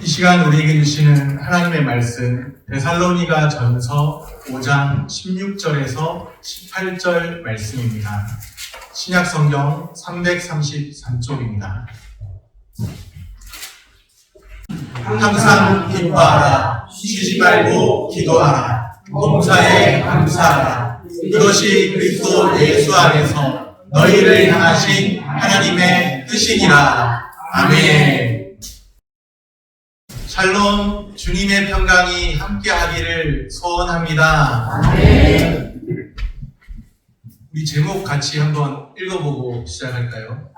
이 시간 우리에게 주시는 하나님의 말씀 데살로니가 전서 5장 16절에서 18절 말씀입니다. 신약성경 333쪽입니다. 항상 기뻐하라. 쉬지 말고 기도하라. 봉사에 감사하라. 이것이 그리스도 예수 안에서 너희를 향하신 하나님의 뜻이니라. 아멘. 샬롬, 주님의 평강이 함께하기를 소원합니다. 아멘. 우리 제목 같이 한번 읽어보고 시작할까요?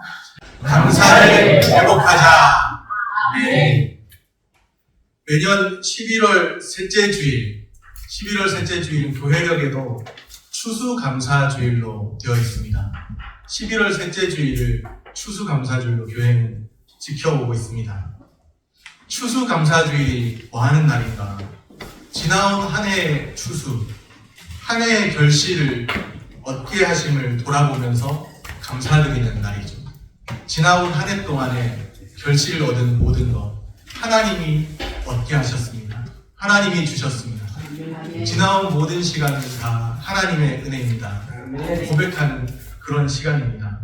감사를 회복하자. 아멘. 매년 11월 셋째 주일, 11월 셋째 주일은 교회력에도 추수감사주일로 되어 있습니다. 11월 셋째 주일을 추수감사주일로 교회는 지켜오고 있습니다. 추수감사주일이 뭐 하는 날인가? 지나온 한 해의 추수, 한 해의 결실을 얻게 하심을 돌아보면서 감사드리는 날이죠. 지나온 한 해 동안에 결실을 얻은 모든 것, 하나님이 얻게 하셨습니다. 하나님이 주셨습니다. 지나온 모든 시간은 다 하나님의 은혜입니다. 고백하는 그런 시간입니다.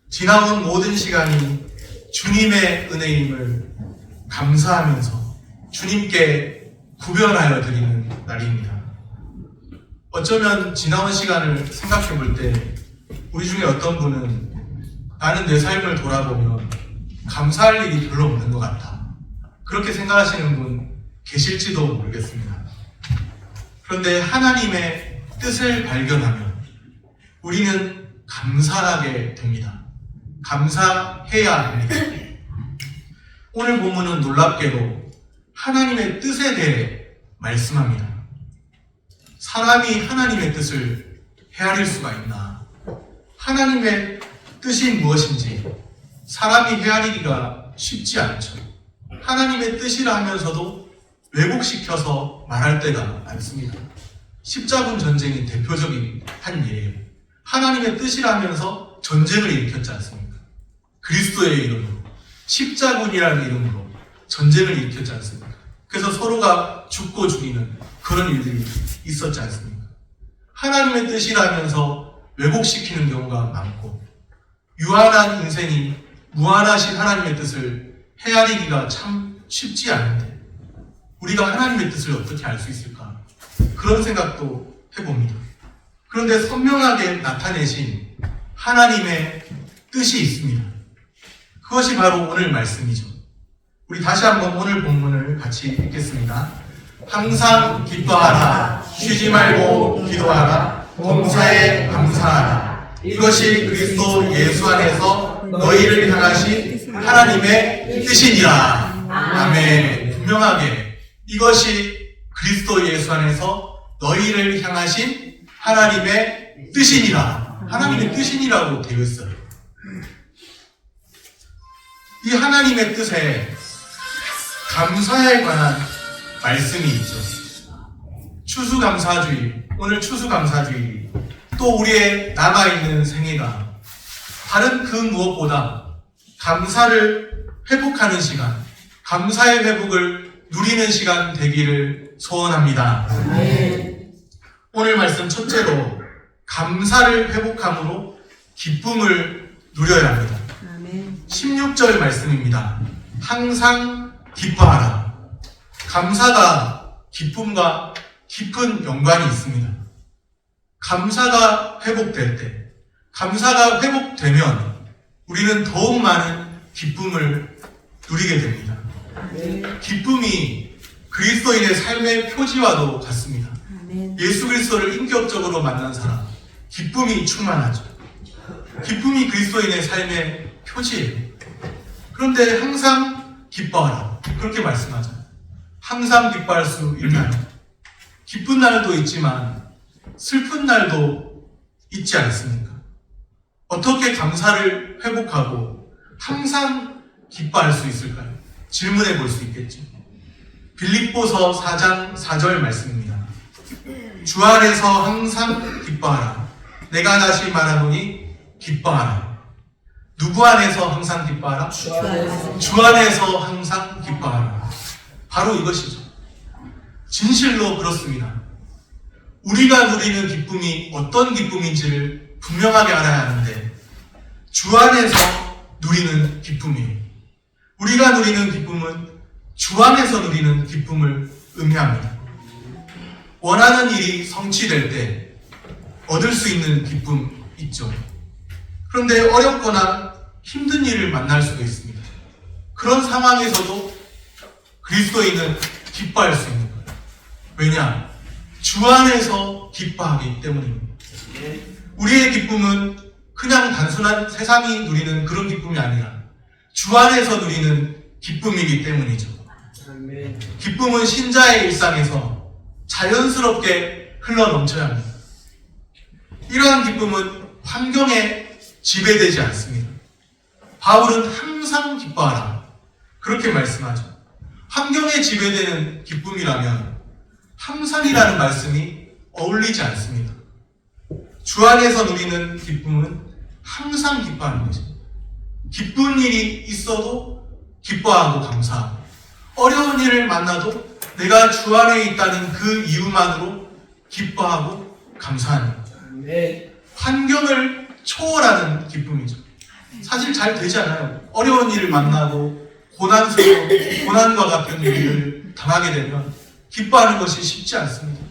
지나온 모든 시간이 주님의 은혜임을 감사하면서 주님께 구별하여 드리는 날입니다. 어쩌면 지나온 시간을 생각해 볼 때 우리 중에 어떤 분은 나는 내 삶을 돌아보면 감사할 일이 별로 없는 것 같다, 그렇게 생각하시는 분 계실지도 모르겠습니다. 그런데 하나님의 뜻을 발견하면 우리는 감사하게 됩니다. 감사해야 합니다. 오늘 본문은 놀랍게도 하나님의 뜻에 대해 말씀합니다. 사람이 하나님의 뜻을 헤아릴 수가 있나? 하나님의 뜻이 무엇인지 사람이 헤아리기가 쉽지 않죠. 하나님의 뜻이라 하면서도 왜곡시켜서 말할 때가 많습니다. 십자군 전쟁이 대표적인 한 예예요. 하나님의 뜻이라 하면서 전쟁을 일으켰지 않습니까? 그리스도의 이름으로, 십자군이라는 이름으로 전쟁을 일으켰지 않습니까? 그래서 서로가 죽고 죽이는 그런 일들이 있었지 않습니까? 하나님의 뜻이라면서 왜곡시키는 경우가 많고, 유한한 인생이 무한하신 하나님의 뜻을 헤아리기가 참 쉽지 않은데 우리가 하나님의 뜻을 어떻게 알 수 있을까? 그런 생각도 해봅니다. 그런데 선명하게 나타내신 하나님의 뜻이 있습니다. 그것이 바로 오늘 말씀이죠. 우리 다시 한번 오늘 본문을 같이 읽겠습니다. 항상 기뻐하라. 쉬지 말고 기도하라. 봉사에 감사하라. 이것이 그리스도 예수 안에서 너희를 향하신 하나님의 뜻이니라. 아멘. 분명하게 이것이 그리스도 예수 안에서 너희를 향하신 하나님의 뜻이니라. 하나님의 뜻이니라고 되어 있어요. 이 하나님의 뜻에 감사에 관한 말씀이 있죠. 추수감사주일, 오늘 추수감사주일이 또 우리의 남아있는 생애가 다른 그 무엇보다 감사를 회복하는 시간, 감사의 회복을 누리는 시간 되기를 소원합니다. 오늘 말씀 첫째로 감사를 회복함으로 기쁨을 누려야 합니다. 16절 말씀입니다. 항상 기뻐하라. 감사가 기쁨과 깊은 연관이 있습니다. 감사가 회복될 때, 감사가 회복되면 우리는 더욱 많은 기쁨을 누리게 됩니다. 기쁨이 그리스도인의 삶의 표지와도 같습니다. 예수 그리스도를 인격적으로 만난 사람, 기쁨이 충만하죠. 기쁨이 그리스도인의 삶의 표지예요. 그런데 항상 기뻐하라, 그렇게 말씀하잖아요. 항상 기뻐할 수 있나요? 기쁜 날도 있지만 슬픈 날도 있지 않습니까? 어떻게 감사를 회복하고 항상 기뻐할 수 있을까요? 질문해 볼 수 있겠죠. 빌립보서 4장 4절 말씀입니다. 주 안에서 항상 기뻐하라. 내가 다시 말하노니 기뻐하라. 누구 안에서 항상 기뻐하라? 주 안에서 주 안에서 항상 기뻐하라. 바로 이것이죠. 진실로 그렇습니다. 우리가 누리는 기쁨이 어떤 기쁨인지를 분명하게 알아야 하는데 주 안에서 누리는 기쁨이에요. 우리가 누리는 기쁨은 주 안에서 누리는 기쁨을 의미합니다. 원하는 일이 성취될 때 얻을 수 있는 기쁨 있죠. 그런데 어렵거나 힘든 일을 만날 수도 있습니다. 그런 상황에서도 그리스도인은 기뻐할 수 있는 거예요. 왜냐? 주 안에서 기뻐하기 때문입니다. 우리의 기쁨은 그냥 단순한 세상이 누리는 그런 기쁨이 아니라 주 안에서 누리는 기쁨이기 때문이죠. 기쁨은 신자의 일상에서 자연스럽게 흘러넘쳐야 합니다. 이러한 기쁨은 환경에 지배되지 않습니다. 바울은 항상 기뻐하라. 그렇게 말씀하죠. 환경에 지배되는 기쁨이라면 항상이라는 말씀이 어울리지 않습니다. 주 안에서 누리는 기쁨은 항상 기뻐하는 거죠. 기쁜 일이 있어도 기뻐하고 감사하고 어려운 일을 만나도 내가 주 안에 있다는 그 이유만으로 기뻐하고 감사하는 거죠. 환경을 초월하는 기쁨이죠. 사실 잘 되지 않아요. 어려운 일을 만나고 고난과 같은 일을 당하게 되면 기뻐하는 것이 쉽지 않습니다.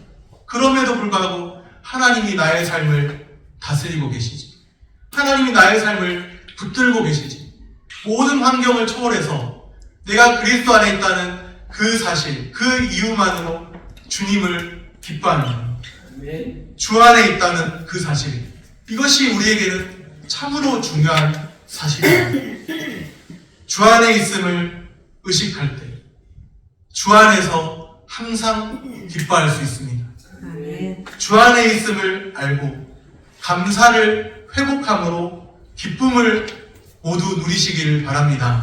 그럼에도 불구하고 하나님이 나의 삶을 다스리고 계시지. 하나님이 나의 삶을 붙들고 계시지. 모든 환경을 초월해서 내가 그리스도 안에 있다는 그 사실, 그 이유만으로 주님을 기뻐하는 거예요. 주 안에 있다는 그 사실, 이것이 우리에게는 참으로 중요한 사실입니다. 주 안에 있음을 의식할 때 주 안에서 항상 기뻐할 수 있습니다. 주 안에 있음을 알고 감사를 회복함으로 기쁨을 모두 누리시기를 바랍니다.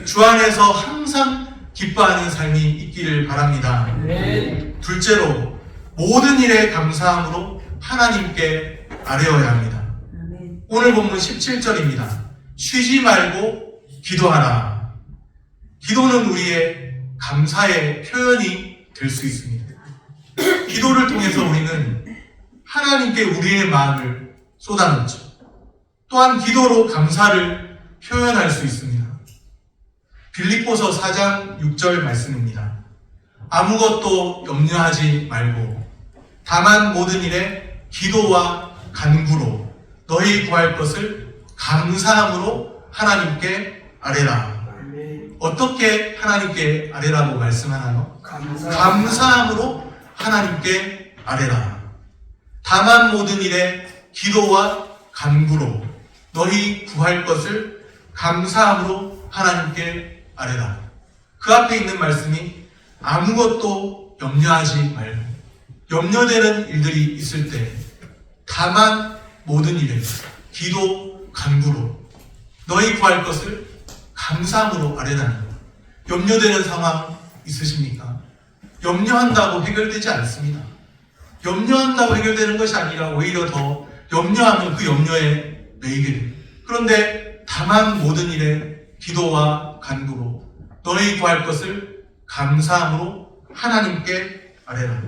주 안에서 항상 기뻐하는 삶이 있기를 바랍니다. 둘째로 모든 일에 감사함으로 하나님께 아뢰어야 합니다. 오늘 본문 17절입니다. 쉬지 말고 기도하라. 기도는 우리의 감사의 표현이 될 수 있습니다. 기도를 통해서 우리는 하나님께 우리의 마음을 쏟아놓죠. 또한 기도로 감사를 표현할 수 있습니다. 빌립보서 4장 6절 말씀입니다. 아무것도 염려하지 말고 다만 모든 일에 기도와 간구로 너희 구할 것을 감사함으로 하나님께 아뢰라. 어떻게 하나님께 아뢰라고 말씀하나요? 감사함으로 하나님께 아뢰라. 다만 모든 일에 기도와 간구로 너희 구할 것을 감사함으로 하나님께 아뢰라. 그 앞에 있는 말씀이 아무것도 염려하지 말고 염려되는 일들이 있을 때 다만 모든 일에 기도 간구로 너희 구할 것을 감사함으로 아뢰라는 것. 염려되는 상황 있으십니까? 염려한다고 해결되지 않습니다. 염려한다고 해결되는 것이 아니라 오히려 더 염려하면 그 염려에 매이게 됩니다. 그런데 다만 모든 일에 기도와 간구로 너희 구할 것을 감사함으로 하나님께 아뢰라.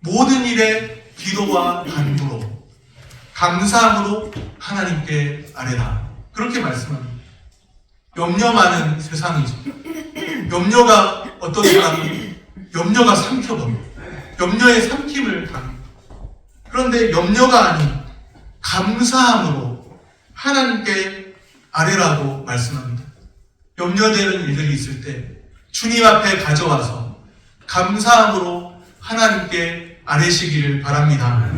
모든 일에 기도와 간구로 감사함으로 하나님께 아뢰라. 그렇게 말씀합니다. 염려 많은 세상이죠. 염려가 어떤 사람은 염려가 삼켜버려요. 염려에 삼킴을 당해요. 그런데 염려가 아닌 감사함으로 하나님께 아뢰라고 말씀합니다. 염려되는 일들이 있을 때 주님 앞에 가져와서 감사함으로 하나님께 아뢰시기를 바랍니다.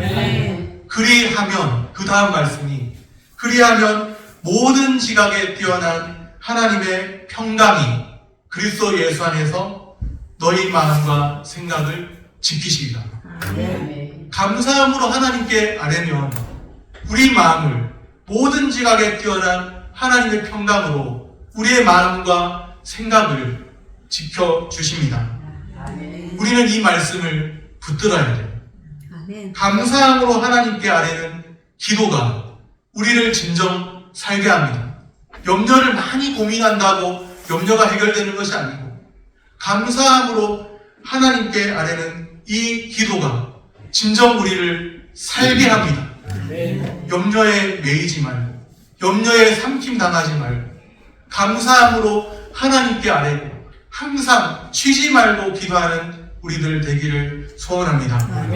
그리하면 그 다음 말씀이 그리하면 모든 지각에 뛰어난 하나님의 평강이 그리스도 예수 안에서 너희 마음과 생각을 지키시리라. 감사함으로 하나님께 아뢰면 우리 마음을 모든 지각에 뛰어난 하나님의 평강으로 우리의 마음과 생각을 지켜주십니다. 우리는 이 말씀을 붙들어야 돼요. 감사함으로 하나님께 아뢰는 기도가 우리를 진정 살게 합니다. 염려를 많이 고민한다고 염려가 해결되는 것이 아니고 감사함으로 하나님께 아뢰는 이 기도가 진정 우리를 살게 합니다. 염려에 매이지 말고 염려에 삼킴당하지 말고 감사함으로 하나님께 아뢰고 항상 쉬지 말고 기도하는 우리들 되기를 소원합니다.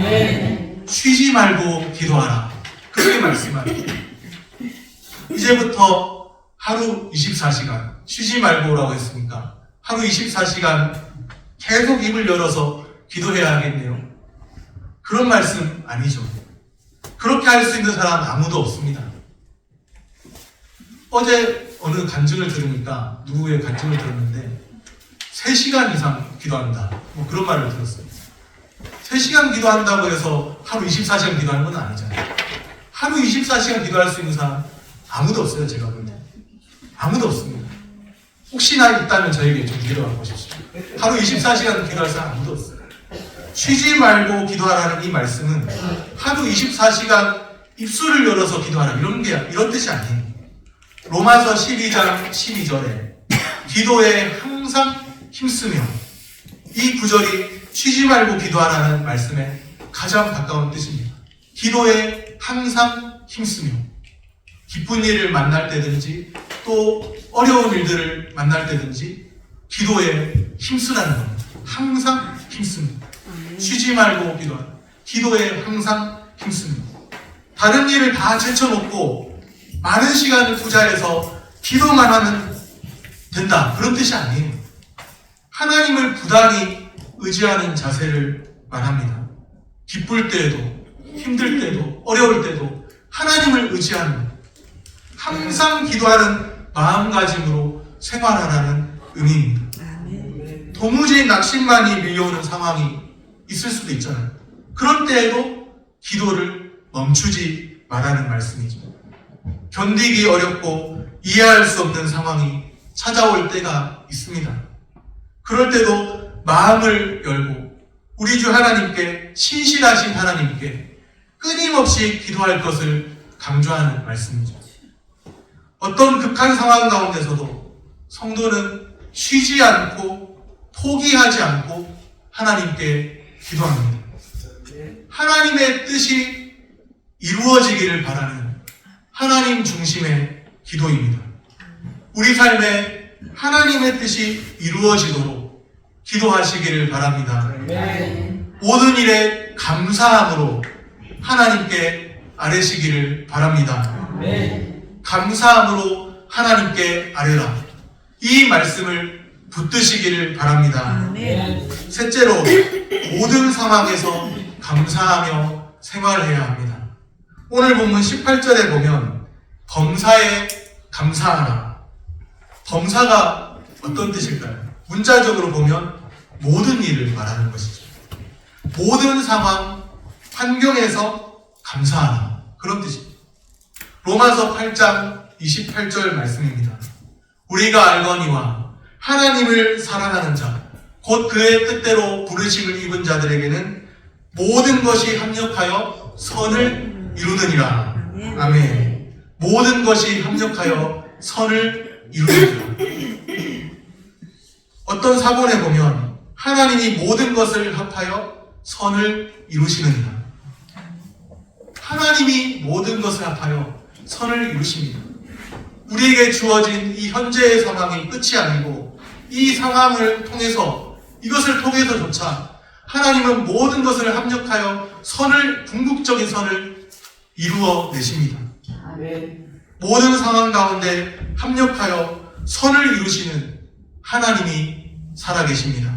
쉬지 말고 기도하라. 그렇게 말씀합니다. 이제부터 하루 24시간 쉬지 말고라고 했으니까 하루 24시간 계속 입을 열어서 기도해야 하겠네요. 그런 말씀 아니죠. 그렇게 할 수 있는 사람 아무도 없습니다. 어제 어느 간증을 들으니까 누구의 간증을 들었는데 3시간 이상 기도한다. 뭐 그런 말을 들었어요. 3시간 기도한다고 해서 하루 24시간 기도하는 건 아니잖아요. 하루 24시간 기도할 수 있는 사람 아무도 없어요. 제가 볼 때. 아무도 없습니다. 혹시나 있다면 저에게 좀 기도해 보십시오. 하루 24시간 기도할 사람 아무도 없어요. 쉬지 말고 기도하라는 이 말씀은 하루 24시간 입술을 열어서 기도하라 이런 뜻이 아니에요. 로마서 12장 12절에 기도에 항상 힘쓰며 이 구절이 쉬지 말고 기도하라는 말씀에 가장 가까운 뜻입니다. 기도에 항상 힘쓰며 기쁜 일을 만날 때든지 또 어려운 일들을 만날 때든지 기도에 힘쓰라는 겁니다. 항상 힘씁니다. 쉬지 말고 기도하라. 기도에 항상 힘씁니다. 다른 일을 다 제쳐놓고 많은 시간을 투자해서 기도만 하면 된다. 그런 뜻이 아니에요. 하나님을 부단히 의지하는 자세를 말합니다. 기쁠 때에도 힘들 때도 어려울 때도 하나님을 의지하는 항상 기도하는 마음가짐으로 생활하라는 의미입니다. 도무지 낙심만이 밀려오는 상황이 있을 수도 있잖아요. 그런 때에도 기도를 멈추지 말라는 말씀이죠. 견디기 어렵고 이해할 수 없는 상황이 찾아올 때가 있습니다. 그럴 때도 마음을 열고 우리 주 하나님께 신실하신 하나님께 끊임없이 기도할 것을 강조하는 말씀이죠. 어떤 극한 상황 가운데서도 성도는 쉬지 않고 포기하지 않고 하나님께 기도합니다. 하나님의 뜻이 이루어지기를 바라는 하나님 중심의 기도입니다. 우리 삶에 하나님의 뜻이 이루어지도록 기도하시기를 바랍니다. 모든 일에 감사함으로 하나님께 아뢰시기를 바랍니다. 감사함으로 하나님께 아뢰라. 이 말씀을 붙드시기를 바랍니다. 셋째로 모든 상황에서 감사하며 생활해야 합니다. 오늘 본문 18절에 보면 범사에 감사하라. 범사가 어떤 뜻일까요? 문자적으로 보면 모든 일을 말하는 것이죠. 모든 상황, 환경에서 감사하라. 그런 뜻입니다. 로마서 8장 28절 말씀입니다. 우리가 알거니와 하나님을 사랑하는 자, 곧 그의 뜻대로 부르심을 입은 자들에게는 모든 것이 합력하여 선을 이루느니라. 아멘. 모든 것이 합력하여 선을 이루느니라. 어떤 사본에 보면 하나님이 모든 것을 합하여 선을 이루시느니라. 하나님이 모든 것을 합하여 선을 이루십니다. 우리에게 주어진 이 현재의 상황이 끝이 아니고 이 상황을 통해서 이것을 통해서조차 하나님은 모든 것을 합력하여 선을 궁극적인 선을 이루어 내십니다. 모든 상황 가운데 합력하여 선을 이루시는 하나님이 살아계십니다.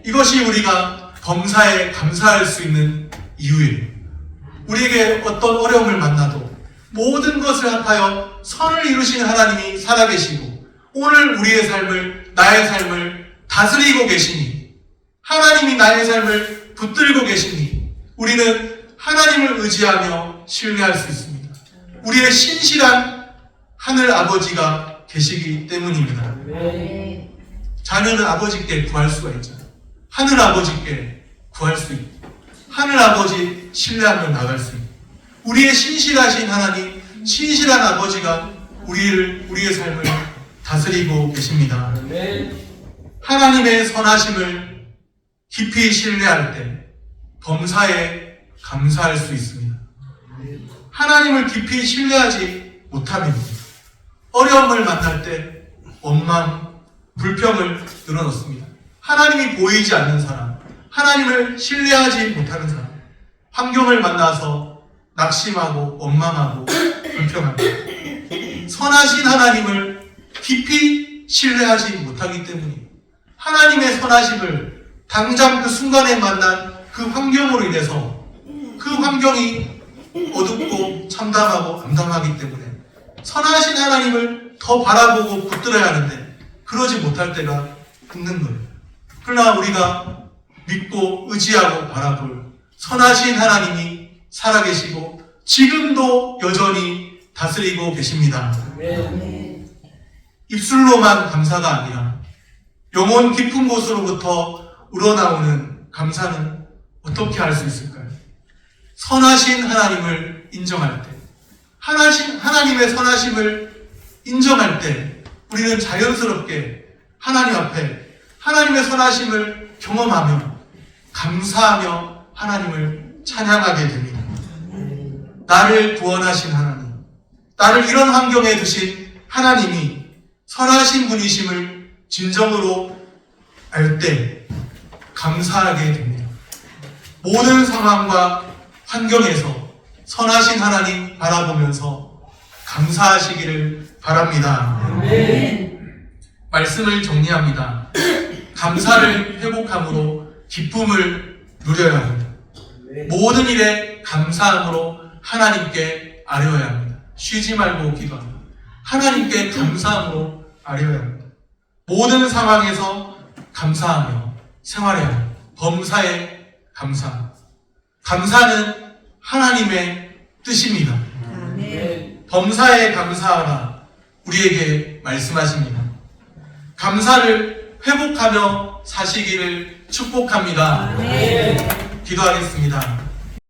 이것이 우리가 범사에 감사할 수 있는 이유예요. 우리에게 어떤 어려움을 만나도 모든 것을 합하여 선을 이루시는 하나님이 살아계시고 오늘 우리의 삶을, 나의 삶을 다스리고 계시니 하나님이 나의 삶을 붙들고 계시니 우리는 하나님을 의지하며 신뢰할 수 있습니다. 우리의 신실한 하늘 아버지가 계시기 때문입니다. 자녀는 아버지께 구할 수가 있잖아요. 하늘 아버지께 구할 수 있고 하늘 아버지 신뢰하며 나갈 수 있고 우리의 신실하신 하나님, 신실한 아버지가 우리의 삶을 다스리고 계십니다. 하나님의 선하심을 깊이 신뢰할 때 범사에 감사할 수 있습니다. 하나님을 깊이 신뢰하지 못하면 어려움을 만날 때 원망, 불평을 늘어놓습니다. 하나님이 보이지 않는 사람, 하나님을 신뢰하지 못하는 사람, 환경을 만나서 낙심하고 원망하고 불평합니다. 선하신 하나님을 깊이 신뢰하지 못하기 때문입니다. 하나님의 선하심을 당장 그 순간에 만난 그 환경으로 인해서 그 환경이 어둡고 참담하고 암담하기 때문에 선하신 하나님을 더 바라보고 붙들어야 하는데 그러지 못할 때가 있는 거예요. 그러나 우리가 믿고 의지하고 바라볼 선하신 하나님이 살아계시고 지금도 여전히 다스리고 계십니다. 입술로만 감사가 아니라 영혼 깊은 곳으로부터 우러나오는 감사는 어떻게 할 수 있을까요? 선하신 하나님을 인정할 때, 하나님의 선하심을 인정할 때 우리는 자연스럽게 하나님 앞에 하나님의 선하심을 경험하며 감사하며 하나님을 찬양하게 됩니다. 나를 구원하신 하나님, 나를 이런 환경에 두신 하나님이 선하신 분이심을 진정으로 알 때 감사하게 됩니다. 모든 상황과 환경에서 선하신 하나님 바라보면서 감사하시기를 바랍니다. 말씀을 정리합니다. 감사를 회복함으로 기쁨을 누려야 합니다. 모든 일에 감사함으로 하나님께 아뢰어야 합니다. 쉬지 말고 기도합니다. 하나님께 감사함으로 아뢰어야 합니다. 모든 상황에서 감사하며 생활해야 합니다. 범사에 감사. 감사는 하나님의 뜻입니다. 범사에 감사하라 우리에게 말씀하십니다. 감사를 회복하며 사시기를 축복합니다. 기도하겠습니다.